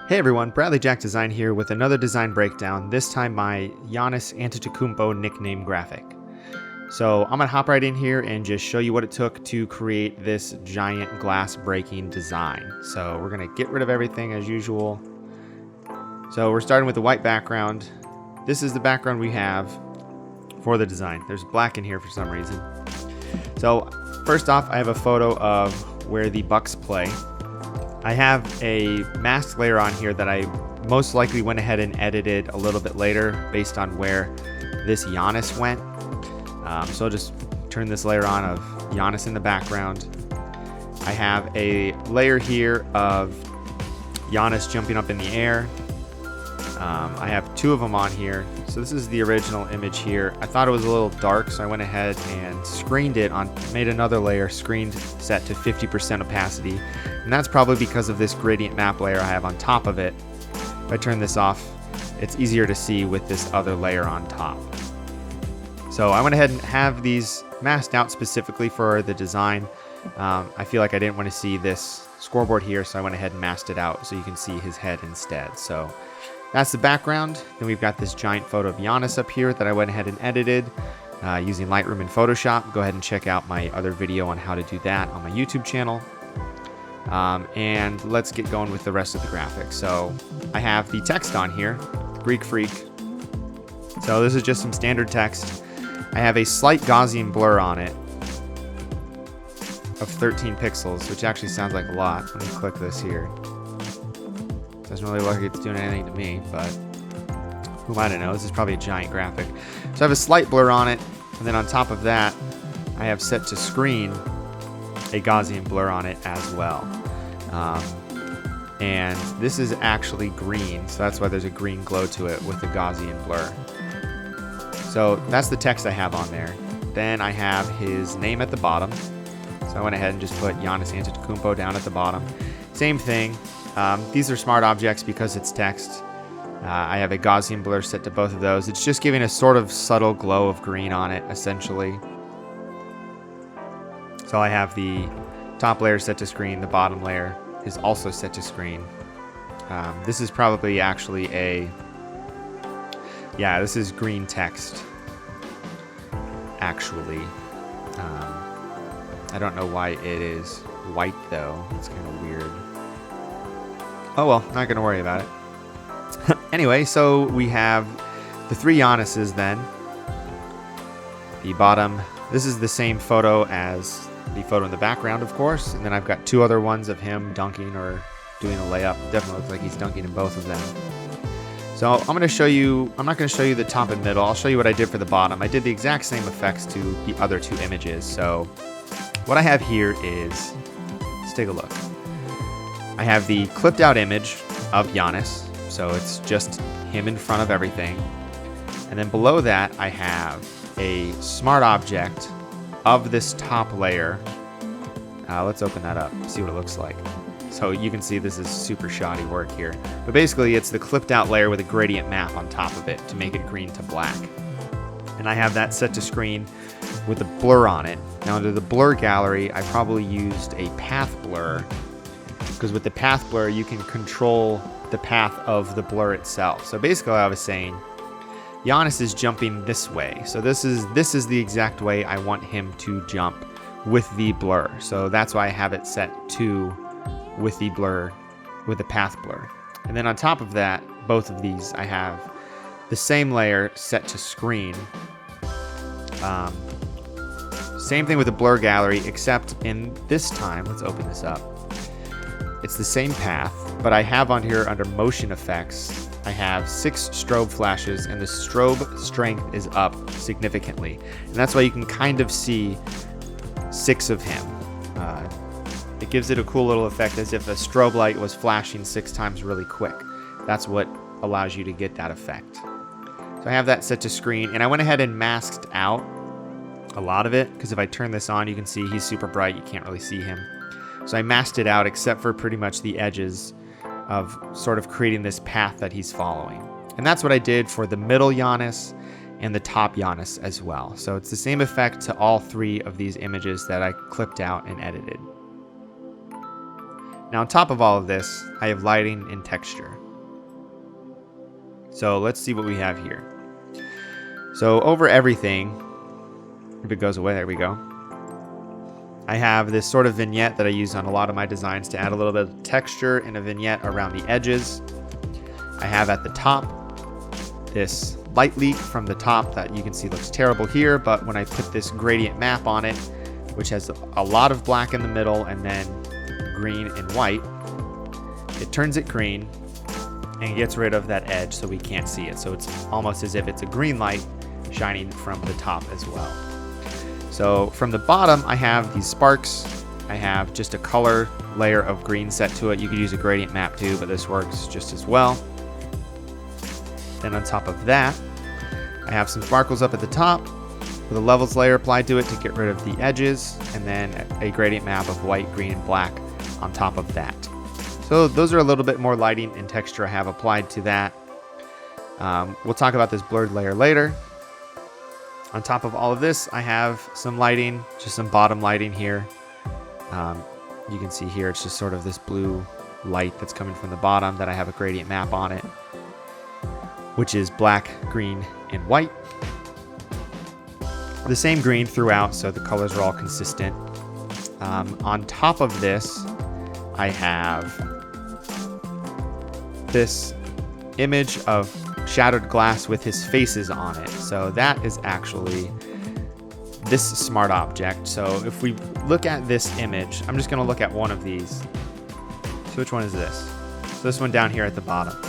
Hey everyone, Bradley Jack Design here with another design breakdown, this time my Giannis Antetokounmpo nickname graphic. So I'm going to hop right in here and just show you what it took to create this giant glass breaking design. So we're going to get rid of everything as usual. So we're starting with the white background. This is the background we have for the design. There's black in here for some reason. So first off, I have a photo of where the Bucks play. I have a mask layer on here that I most likely went ahead and edited a little bit later based on where this Giannis went. So I'll just turn this layer on of Giannis in the background. I have a layer here of Giannis jumping up in the air. I have two of them on here. So this is the original image here. I thought it was a little dark, so I went ahead and screened it on, made another layer, screened set to 50% opacity. And that's probably because of this gradient map layer I have on top of it. If I turn this off, it's easier to see with this other layer on top. So I went ahead and have these masked out specifically for the design. I feel like I didn't want to see this scoreboard here, so I went ahead and masked it out so you can see his head instead. So that's the background. Then we've got this giant photo of Giannis up here that I went ahead and edited using Lightroom and Photoshop. Go ahead and check out my other video on how to do that on my YouTube channel. And let's get going with the rest of the graphics. So I have the text on here, Greek Freak. So this is just some standard text. I have a slight Gaussian blur on it of 13 pixels, which actually sounds like a lot. Let me click this here. Doesn't really look like it's doing anything to me, but who am I to know? This is probably a giant graphic. So I have a slight blur on it, and then on top of that, I have set to screen a Gaussian blur on it as well. And this is actually green, so that's why there's a green glow to it with the Gaussian blur. So that's the text I have on there. Then I have his name at the bottom. So I went ahead and just put Giannis Antetokounmpo down at the bottom. Same thing. These are smart objects because it's text. I have a Gaussian blur set to both of those. It's just giving a sort of subtle glow of green on it, essentially. So I have the top layer set to screen. The bottom layer is also set to screen. This is probably actually a... Yeah, this is green text, actually. I don't know why it is white, though. It's kind of weird. Oh well, not going to worry about it. Anyway, so we have the three Giannis's then. The bottom, this is the same photo as the photo in the background, of course. And then I've got two other ones of him dunking or doing a layup. Definitely looks like he's dunking in both of them. So I'm going to show you, I'm not going to show you the top and middle. I'll show you what I did for the bottom. I did the exact same effects to the other two images. So what I have here is, let's take a look. I have the clipped out image of Giannis. So it's just him in front of everything. And then below that, I have a smart object of this top layer. Let's open that up, see what it looks like. So you can see this is super shoddy work here. But basically it's the clipped out layer with a gradient map on top of it to make it green to black. And I have that set to screen with a blur on it. Now under the blur gallery, I probably used a path blur, because with the path blur, you can control the path of the blur itself. So basically I was saying, Giannis is jumping this way. So this is the exact way I want him to jump with the blur. So that's why I have it set to with the blur, with the path blur. And then on top of that, both of these, I have the same layer set to screen. Same thing with the blur gallery, except in this time, let's open this up. It's the same path, but I have on here under motion effects, I have 6 strobe flashes, and the strobe strength is up significantly. And that's why you can kind of see 6 of him. It gives it a cool little effect as if a strobe light was flashing 6 times really quick. That's what allows you to get that effect. So I have that set to screen, and I went ahead and masked out a lot of it, because if I turn this on, you can see he's super bright. You can't really see him. So I masked it out except for pretty much the edges of sort of creating this path that he's following. And that's what I did for the middle Giannis and the top Giannis as well. So it's the same effect to all 3 of these images that I clipped out and edited. Now on top of all of this, I have lighting and texture. So let's see what we have here. So over everything, if it goes away, there we go. I have this sort of vignette that I use on a lot of my designs to add a little bit of texture and a vignette around the edges. I have at the top this light leak from the top that you can see looks terrible here, but when I put this gradient map on it, which has a lot of black in the middle and then green and white, it turns it green and gets rid of that edge so we can't see it. So it's almost as if it's a green light shining from the top as well. So from the bottom, I have these sparks. I have just a color layer of green set to it. You could use a gradient map too, but this works just as well. Then on top of that, I have some sparkles up at the top with a levels layer applied to it to get rid of the edges, and then a gradient map of white, green, and black on top of that. So those are a little bit more lighting and texture I have applied to that. We'll talk about this blurred layer later. On top of all of this, I have some lighting, just some bottom lighting here. You can see here, it's just sort of this blue light that's coming from the bottom that I have a gradient map on it, which is black, green, and white. The same green throughout, so the colors are all consistent. On top of this, I have this image of shattered glass with his faces on it. So that is actually this smart object. So if we look at this image, I'm just going to look at one of these. So which one is this? So this one down here at the bottom.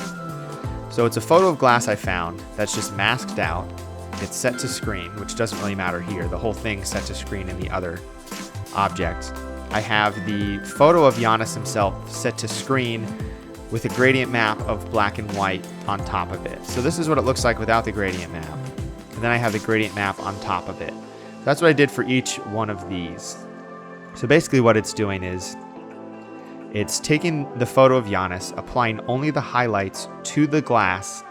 So it's a photo of glass I found that's just masked out. It's set to screen, which doesn't really matter here. The whole thing's set to screen in the other object. I have the photo of Giannis himself set to screen with a gradient map of black and white on top of it. So this is what it looks like without the gradient map. And then I have the gradient map on top of it. So that's what I did for each one of these. So basically what it's doing is it's taking the photo of Giannis, applying only the highlights to the glass,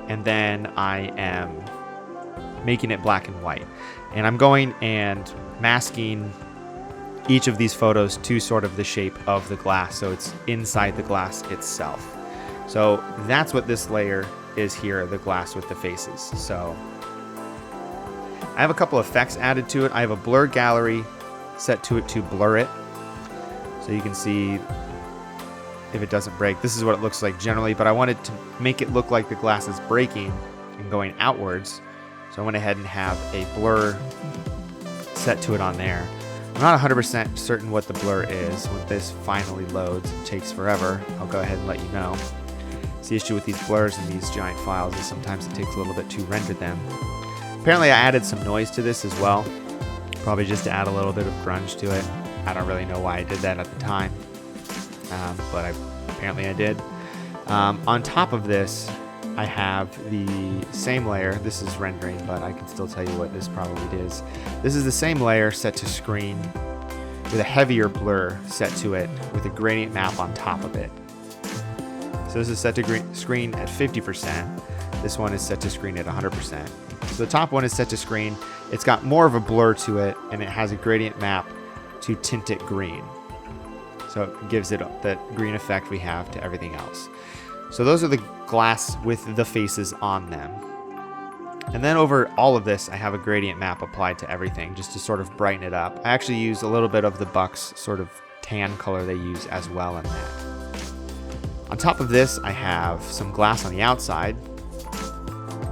and then I am making it black and white. And I'm going and masking each of these photos to sort of the shape of the glass, so it's inside the glass itself. So that's what this layer is here, the glass with the faces. So I have a couple effects added to it. I have a blur gallery set to it to blur it, so you can see if it doesn't break. This is what it looks like generally, but I wanted to make it look like the glass is breaking and going outwards, so I went ahead and have a blur set to it on there. I'm not 100% certain what the blur is. When this finally loads, it takes forever. I'll go ahead and let you know. So the issue with these blurs in these giant files is sometimes it takes a little bit to render them. Apparently I added some noise to this as well, probably just to add a little bit of grunge to it. I don't really know why I did that at the time, but apparently I did. On top of this, I have the same layer. This is rendering, but I can still tell you what this probably is. This is the same layer set to screen with a heavier blur set to it with a gradient map on top of it. So this is set to screen at 50%. This one is set to screen at 100%. So the top one is set to screen. It's got more of a blur to it, and it has a gradient map to tint it green. So it gives it that green effect we have to everything else. So those are the glass with the faces on them. And then over all of this, I have a gradient map applied to everything just to sort of brighten it up. I actually use a little bit of the Bucks sort of tan color they use as well in that. On top of this, I have some glass on the outside.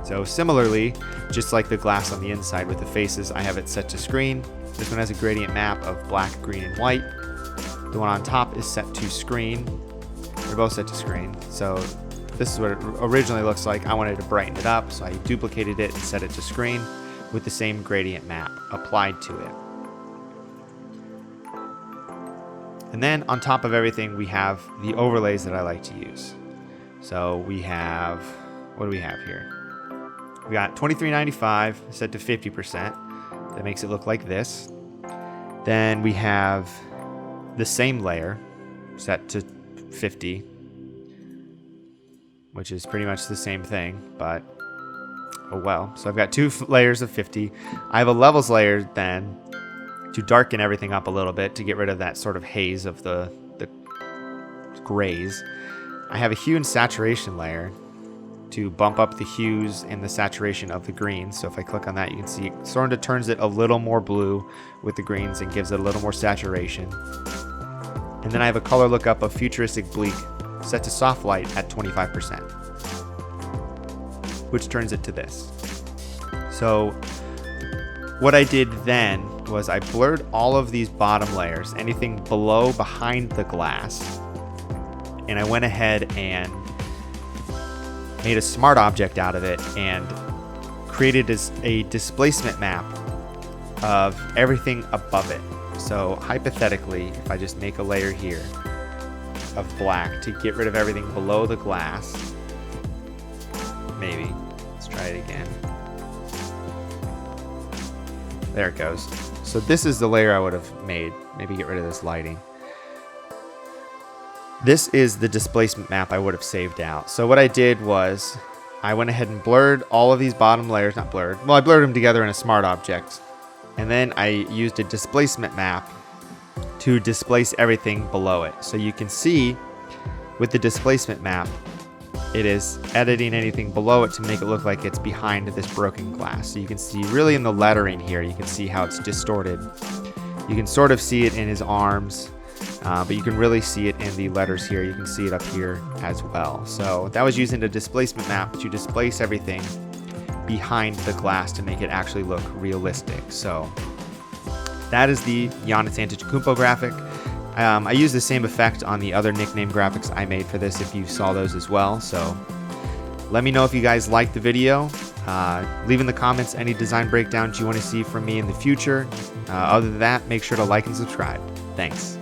So similarly, just like the glass on the inside with the faces, I have it set to screen. This one has a gradient map of black, green, and white. The one on top is set to screen. They're both set to screen. So this is what it originally looks like. I wanted to brighten it up, so I duplicated it and set it to screen with the same gradient map applied to it. And then on top of everything, we have the overlays that I like to use. So we have, what do we have here? We got 2395 set to 50%. That makes it look like this. Then we have the same layer set to 50, which is pretty much the same thing, but oh well. So I've got two layers of 50. I have a levels layer then to darken everything up a little bit to get rid of that sort of haze of the grays. I have a hue and saturation layer to bump up the hues and the saturation of the greens. So if I click on that, you can see it sort of turns it a little more blue with the greens and gives it a little more saturation. And then I have a color lookup of Futuristic Bleak set to soft light at 25%, which turns it to this. So what I did then was I blurred all of these bottom layers, anything below, behind the glass, and I went ahead and made a smart object out of it and created a displacement map of everything above it. So hypothetically, if I just make a layer here of black to get rid of everything below the glass, maybe, let's try it again. There it goes. So this is the layer I would have made. Maybe get rid of this lighting. This is the displacement map I would have saved out. So what I did was I went ahead and blurred all of these bottom layers, not blurred, well, I blurred them together in a smart object. And then I used a displacement map to displace everything below it. So you can see with the displacement map, it is editing anything below it to make it look like it's behind this broken glass. So you can see really in the lettering here, you can see how it's distorted. You can sort of see it in his arms. But you can really see it in the letters here. You can see it up here as well. So that was using the displacement map to displace everything behind the glass to make it actually look realistic. So that is the Giannis Antetokounmpo graphic. I used the same effect on the other nickname graphics I made for this if you saw those as well. So let me know if you guys liked the video. Leave in the comments any design breakdowns you want to see from me in the future. Other than that, make sure to like and subscribe. Thanks.